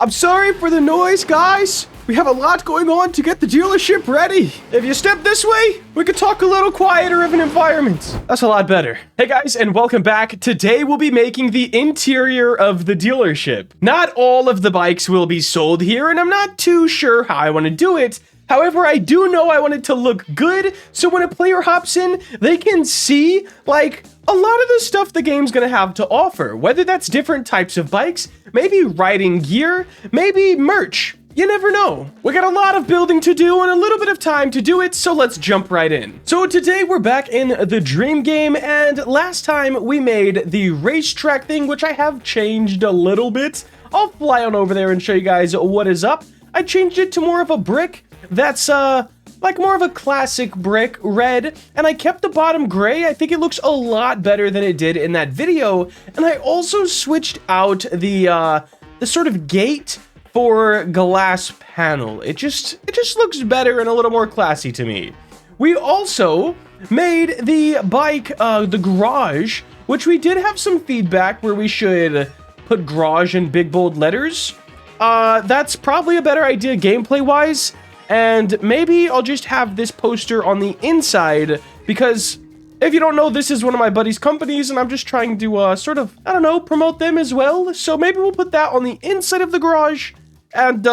I'm sorry for the noise, guys. We have a lot going on to get the dealership ready. If you step this way, we could talk a little quieter of an environment. That's a lot better. Hey guys, and welcome back. Today we'll be making the interior of the dealership. Not all of the bikes will be sold here, and I'm not too sure how I want to do it. However, I do know I want it to look good, so when a player hops in, they can see, like, a lot of the stuff the game's gonna have to offer. Whether that's different types of bikes, maybe riding gear, maybe merch. You never know. We got a lot of building to do and a little bit of time to do it, so let's jump right in. So today we're back in the dream game, and last time we made the racetrack thing, which I have changed a little bit. I'll fly on over there and show you guys what is up. I changed it to more of a brick that's like more of a classic brick red, and I kept the bottom gray. I think it looks a lot better than it did in that video, and I also switched out the sort of gate for glass panel. It just looks better and a little more classy to me. We also made the bike the garage, which we did have some feedback where we should put garage in big bold letters. That's probably a better idea gameplay wise. And maybe I'll just have this poster on the inside, because if you don't know, this is one of my buddy's companies, and I'm just trying to sort of, I don't know, promote them as well. So maybe we'll put that on the inside of the garage. And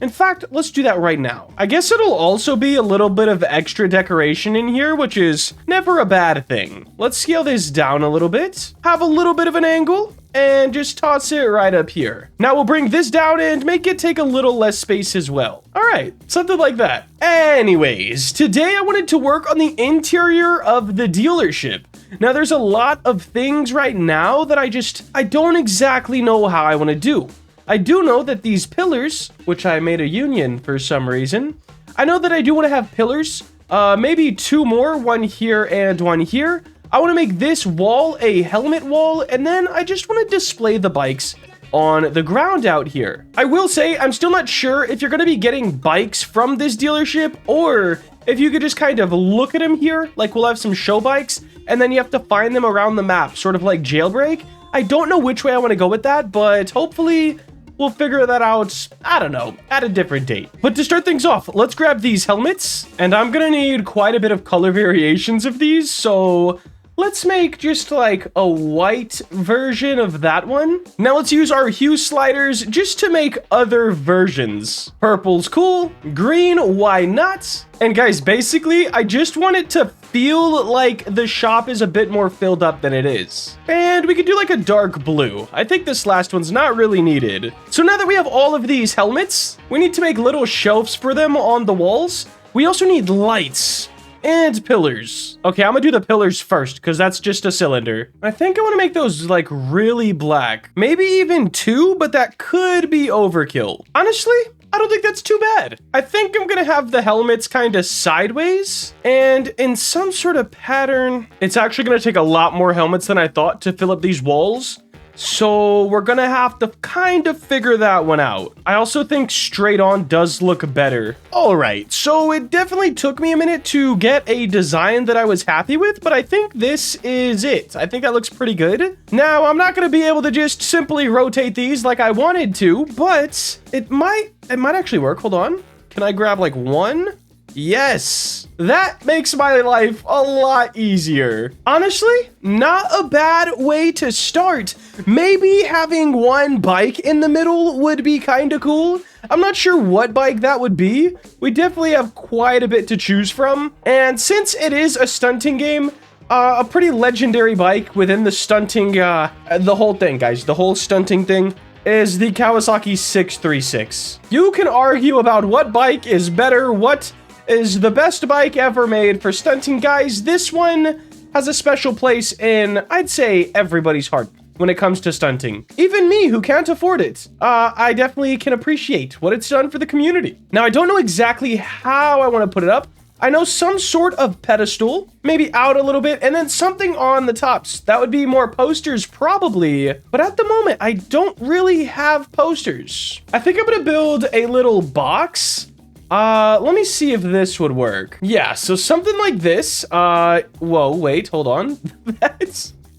in fact, let's do that right now. I guess it'll also be a little bit of extra decoration in here, which is never a bad thing. Let's scale this down a little bit, have a little bit of an angle, and just toss it right up here. Now we'll bring this down and make it take a little less space as well. All right, something like that. Anyways, today I wanted to work on the interior of the dealership. Now there's a lot of things right now that I don't exactly know how I want to do. I do know that these pillars, which I made a union for some reason, I know that I do want to have pillars, maybe two more, one here and one here. I want to make this wall a helmet wall, and then I just want to display the bikes on the ground out here. I will say, I'm still not sure if you're going to be getting bikes from this dealership, or if you could just kind of look at them here, like we'll have some show bikes, and then you have to find them around the map, sort of like Jailbreak. I don't know which way I want to go with that, but hopefully we'll figure that out, I don't know, at a different date. But to start things off, let's grab these helmets, and I'm gonna need quite a bit of color variations of these, so let's make just like a white version of that one. Now let's use our hue sliders just to make other versions. Purple's cool, green, why not? And guys, basically, I just want it to feel like the shop is a bit more filled up than it is. And we could do like a dark blue. I think this last one's not really needed. So now that we have all of these helmets, we need to make little shelves for them on the walls. We also need lights and pillars. Okay, I'm gonna do the pillars first, because that's just a cylinder. I think I want to make those like really black. Maybe even two, but that could be overkill. Honestly, I don't think that's too bad. I think I'm gonna have the helmets kind of sideways and in some sort of pattern. It's actually gonna take a lot more helmets than I thought to fill up these walls. So we're gonna have to kind of figure that one out. I also think straight on does look better. All right, so it definitely took me a minute to get a design that I was happy with, but I think this is it. I think that looks pretty good. Now, I'm not gonna be able to just simply rotate these like I wanted to, but it might actually work. Hold on. Can I grab like one? Yes, that makes my life a lot easier. Honestly, not a bad way to start. Maybe having one bike in the middle would be kind of cool. I'm not sure what bike that would be. We definitely have quite a bit to choose from. And since it is a stunting game, a pretty legendary bike within the stunting, the whole thing, guys, the whole stunting thing is the Kawasaki 636. You can argue about what bike is better, what is the best bike ever made for stunting, guys. This one has a special place in, I'd say, everybody's heart when it comes to stunting. Even me, who can't afford it. I definitely can appreciate what it's done for the community. Now, I don't know exactly how I want to put it up. I know some sort of pedestal, maybe out a little bit, and then something on the tops. That would be more posters, probably. But at the moment, I don't really have posters. I think I'm gonna build a little box. Let me see if this would work. Yeah, so something like this. Whoa, wait, hold on.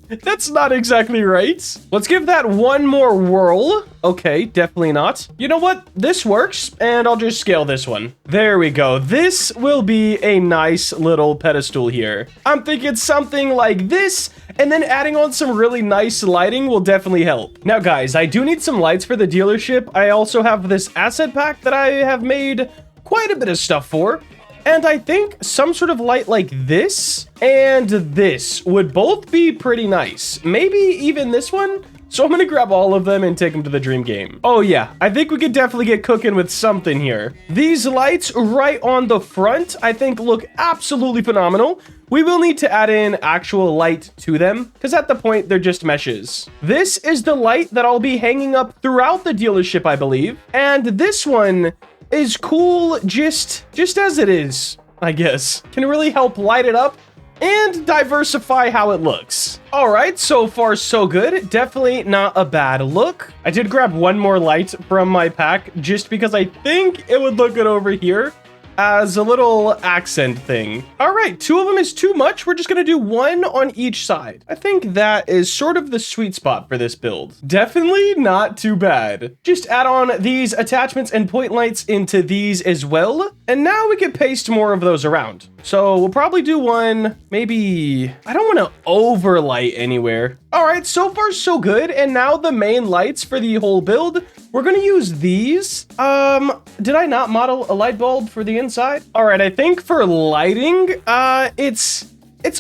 That's not exactly right. Let's give that one more whirl. Okay, definitely not. You know what? This works, and I'll just scale this one. There we go. This will be a nice little pedestal here. I'm thinking something like this, and then adding on some really nice lighting will definitely help. Now, guys, I do need some lights for the dealership. I also have this asset pack that I have made quite a bit of stuff for. And I think some sort of light like this and this would both be pretty nice. Maybe even this one. So I'm going to grab all of them and take them to the dream game. Oh yeah, I think we could definitely get cooking with something here. These lights right on the front, I think look absolutely phenomenal. We will need to add in actual light to them because at the point they're just meshes. This is the light that I'll be hanging up throughout the dealership, I believe. And this one is cool just as it is, I guess. Can really help light it up and diversify how it looks. All right, so far so good. Definitely not a bad look. I did grab one more light from my pack just because I think it would look good over here as a little accent thing. All right, 2 of them is too much. We're just gonna do 1 on each side. I think that is sort of the sweet spot for this build. Definitely not too bad. Just add on these attachments and point lights into these as well. And now we can paste more of those around. So we'll probably do one, maybe, I don't want to overlight anywhere. All right, so far so good. And now the main lights for the whole build, we're going to use these. Did I not model a light bulb for the inside? All right, I think for lighting, it's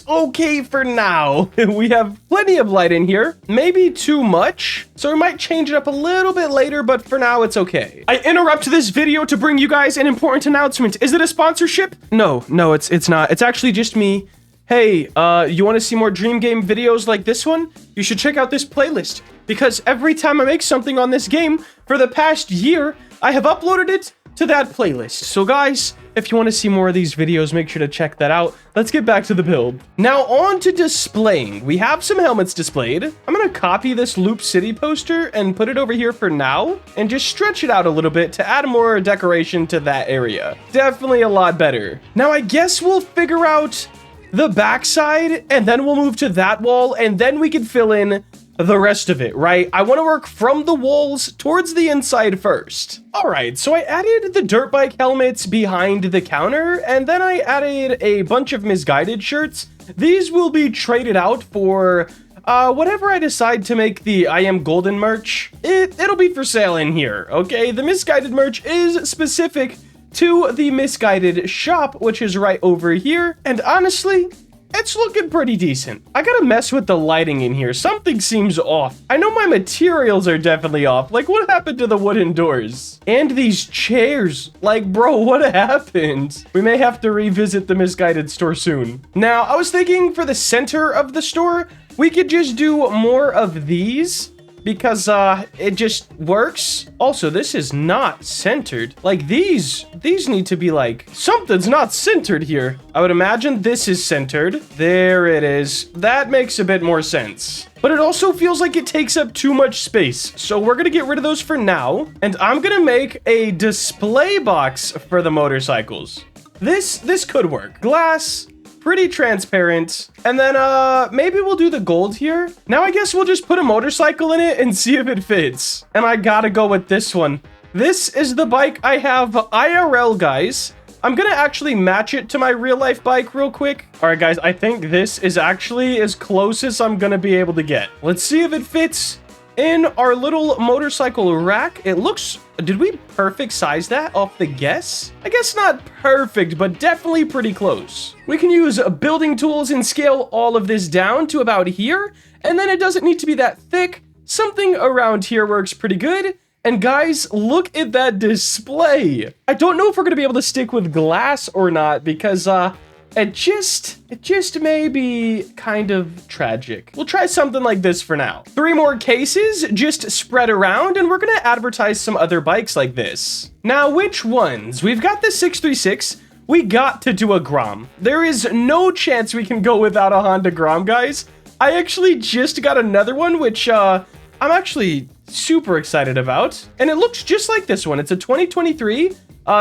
okay for now. We have plenty of light in here, maybe too much. So we might change it up a little bit later, but for now it's okay. I interrupt this video to bring you guys an important announcement. Is it a sponsorship? No, it's not. It's actually just me. Hey, you want to see more Dream Game videos like this one? You should check out this playlist because every time I make something on this game for the past year, I have uploaded it to that playlist. So guys, if you want to see more of these videos, make sure to check that out. Let's get back to the build. Now on to displaying. We have some helmets displayed. I'm going to copy this Loop City poster and put it over here for now and just stretch it out a little bit to add more decoration to that area. Definitely a lot better. Now I guess we'll figure out the backside and then we'll move to that wall and then we can fill in the rest of it, right? I want to work from the walls towards the inside first. All right, so I added the dirt bike helmets behind the counter, and then I added a bunch of misguided shirts. These will be traded out for whatever I decide to make the I Am Golden merch. It'll be for sale in here, okay? The misguided merch is specific to the misguided shop, which is right over here, and honestly, it's looking pretty decent. I gotta mess with the lighting in here. Something seems off. I know my materials are definitely off. Like, what happened to the wooden doors? And these chairs. Like, bro, what happened? We may have to revisit the misguided store soon. Now, I was thinking for the center of the store, we could just do more of these because it just works. Also, this is not centered. Like these need to be like, something's not centered here. I would imagine this is centered. There it is. That makes a bit more sense. But it also feels like it takes up too much space. So we're gonna get rid of those for now. And I'm gonna make a display box for the motorcycles. This could work. Glass, pretty transparent. And then maybe we'll do the gold here. Now I guess we'll just put a motorcycle in it and see if it fits. And I gotta go with this one. This is the bike I have IRL, guys. I'm gonna actually match it to my real life bike real quick. All right, guys, I think this is actually as close as I'm gonna be able to get. Let's see if it fits in our little motorcycle rack. It looks, did we perfect size that off the guess? I guess not perfect, but definitely pretty close. We can use building tools and scale all of this down to about here. And then it doesn't need to be that thick. Something around here works pretty good. And guys, look at that display. I don't know if we're gonna be able to stick with glass or not because it just may be kind of tragic. We'll try something like this for now. 3 more cases just spread around and we're gonna advertise some other bikes like this. Now, which ones? We've got the 636. We got to do a Grom. There is no chance we can go without a Honda Grom, guys. I actually just got another one, which I'm actually super excited about. And it looks just like this one. It's a 2023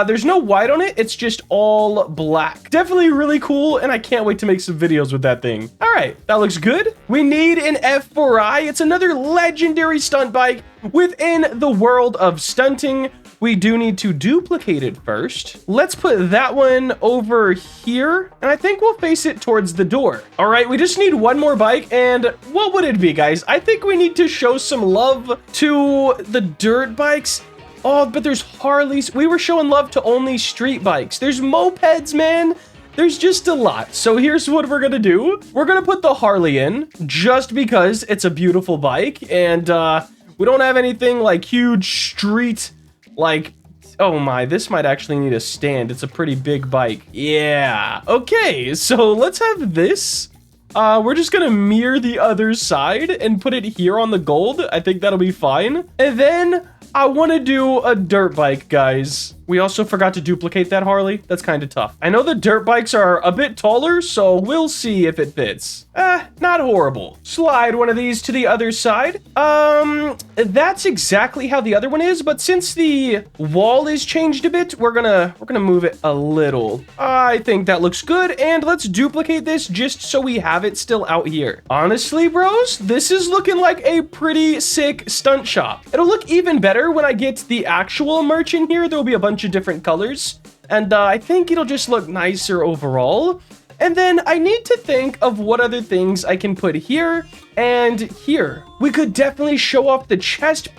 There's no white on it. It's just all black. Definitely really cool, and I can't wait to make some videos with that thing. All right, that looks good. We need an F4i. It's another legendary stunt bike within the world of stunting. We do need to duplicate it first. Let's put that one over here, and I think we'll face it towards the door. All right, we just need one more bike, and what would it be, guys? I think we need to show some love to the dirt bikes. Oh, but there's Harleys. We were showing love to only street bikes. There's mopeds, man. There's just a lot. So here's what we're gonna do. We're gonna put the Harley in just because it's a beautiful bike, and we don't have anything like huge street. Like, oh my, this might actually need a stand. It's a pretty big bike. Yeah. Okay, so let's have this. We're just gonna mirror the other side and put it here on the gold. I think that'll be fine. And then I want to do a dirt bike, guys. We also forgot to duplicate that Harley. That's kind of tough. I know the dirt bikes are a bit taller, so we'll see if it fits. Not horrible. Slide one of these to the other side. That's exactly how the other one is, but since the wall is changed a bit, we're gonna move it a little. I think that looks good, and let's duplicate this just so we have it still out here. Honestly, bros, this is looking like a pretty sick stunt shop. It'll look even better when I get the actual merch in here. There'll be a bunch of different colors, and I think it'll just look nicer overall. And then I need to think of what other things I can put here and here. We could definitely show off the chest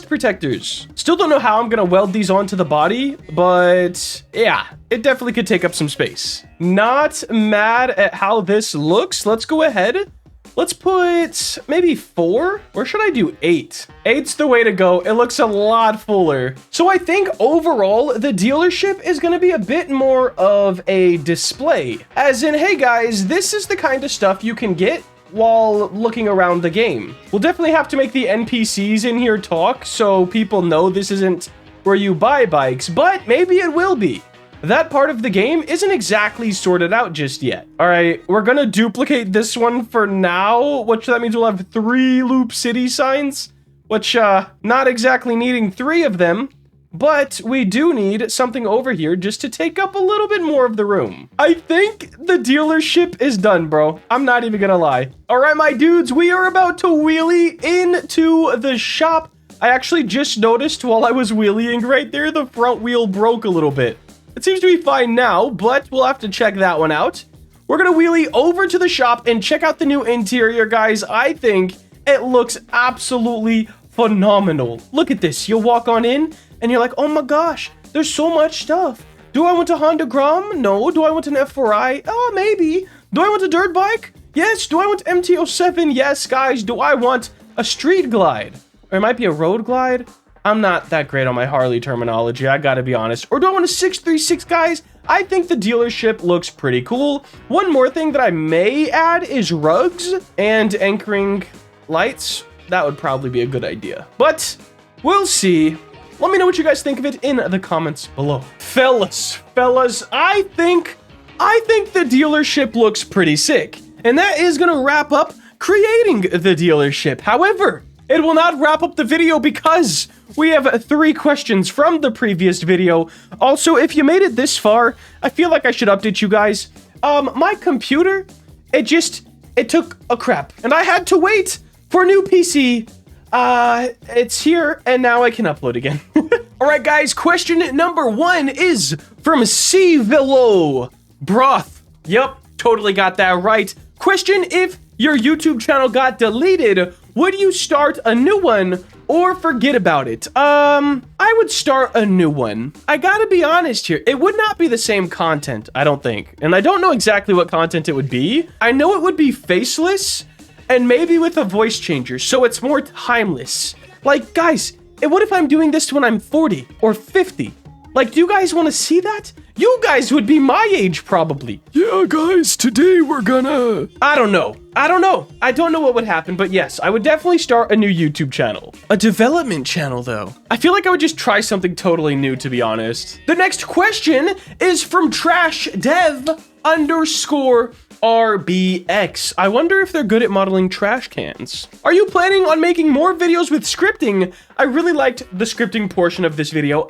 protectors. Still don't know how I'm gonna weld these onto the body, but yeah, it definitely could take up some space. Not mad at how this looks. Let's go ahead. Let's put maybe 4, or should I do 8? 8's the way to go. It looks a lot fuller. So I think overall, the dealership is gonna be a bit more of a display. As in, hey guys, this is the kind of stuff you can get while looking around the game. We'll definitely have to make the NPCs in here talk so people know this isn't where you buy bikes, but maybe it will be. That part of the game isn't exactly sorted out just yet. All right, we're gonna duplicate this one for now, which that means we'll have 3 Loop City signs, which not exactly needing 3 of them, but we do need something over here just to take up a little bit more of the room. I think the dealership is done, bro. I'm not even gonna lie. All right, my dudes, we are about to wheelie into the shop. I actually just noticed while I was wheeling right there, the front wheel broke a little bit. It seems to be fine now, but we'll have to check that one out. We're gonna wheelie over to the shop and check out the new interior, guys. I think it looks absolutely phenomenal. Look at this. You'll walk on in and you're like, oh my gosh, there's so much stuff. Do I want a Honda Grom? No. Do I want an F4i? Oh, maybe. Do I want a dirt bike? Yes. Do I want MT-07? Yes, guys. Do I want a street glide? Or it might be a road glide? I'm not that great on my Harley terminology, I gotta be honest. Or do I want a 636, guys? I think the dealership looks pretty cool. One more thing that I may add is rugs and anchoring lights. That would probably be a good idea. But we'll see. Let me know what you guys think of it in the comments below. Fellas, I think the dealership looks pretty sick. And that is gonna wrap up creating the dealership. However, it will not wrap up the video because we have 3 questions from the previous video. Also, if you made it this far, I feel like I should update you guys. My computer, it took a crap, and I had to wait for a new PC. It's here, and now I can upload again. All right, guys, question number 1 is from C-Velo Broth. Yep, totally got that right. Question: if your YouTube channel got deleted, would you start a new one or forget about it? I would start a new one. I gotta be honest here. It would not be the same content, I don't think. And I don't know exactly what content it would be. I know it would be faceless and maybe with a voice changer, so it's more timeless. Like, guys, what if I'm doing this when I'm 40 or 50? Like, do you guys want to see that? You guys would be my age, probably. Yeah, guys, today we're gonna... I don't know. I don't know what would happen, but yes, I would definitely start a new YouTube channel. A development channel, though. I feel like I would just try something totally new, to be honest. The next question is from Trash Dev _ RBX. I wonder if they're good at modeling trash cans. Are you planning on making more videos with scripting? I really liked the scripting portion of this video.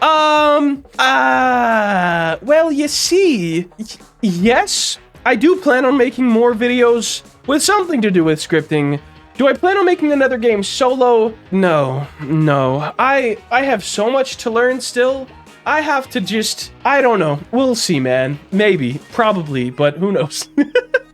Well, you see, yes, I do plan on making more videos with something to do with scripting. Do I plan on making another game solo? No. I have so much to learn still. I have to just, I don't know. We'll see, man. Maybe, probably, but who knows?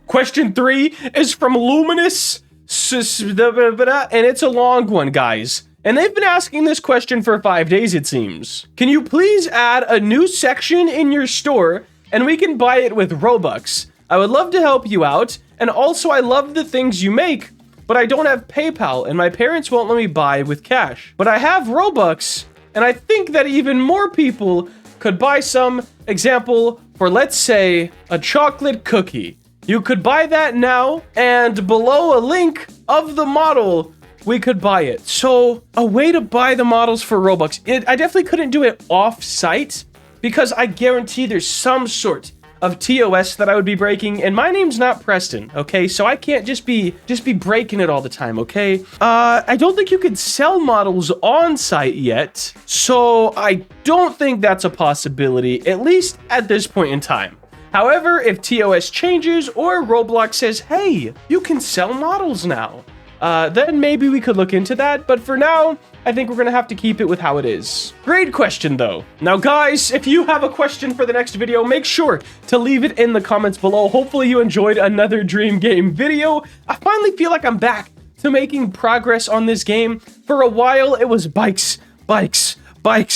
Question 3 is from Luminous, and it's a long one, guys. And they've been asking this question for 5 days, it seems. Can you please add a new section in your store and we can buy it with Robux? I would love to help you out. And also, I love the things you make, but I don't have PayPal and my parents won't let me buy with cash. But I have Robux, and I think that even more people could buy some. Example, for let's say a chocolate cookie. You could buy that now, and below a link of the model, we could buy it. So a way to buy the models for Robux. I definitely couldn't do it off-site because I guarantee there's some sort of TOS that I would be breaking, and my name's not Preston, okay? So I can't just be breaking it all the time, okay? I don't think you could sell models on site yet, so I don't think that's a possibility, at least at this point in time. However, if TOS changes or Roblox says, hey, you can sell models now, then maybe we could look into that. But for now, I think we're gonna have to keep it with how it is. Great question though. Now guys, if you have a question for the next video, make sure to leave it in the comments below. Hopefully you enjoyed another Dream Game video. I finally feel like I'm back to making progress on this game. For a while, it was bikes,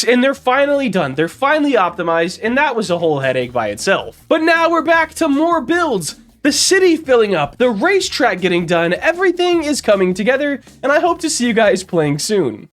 and they're finally done. They're finally optimized, and that was a whole headache by itself. But now we're back to more builds. The city filling up, the racetrack getting done, everything is coming together, and I hope to see you guys playing soon.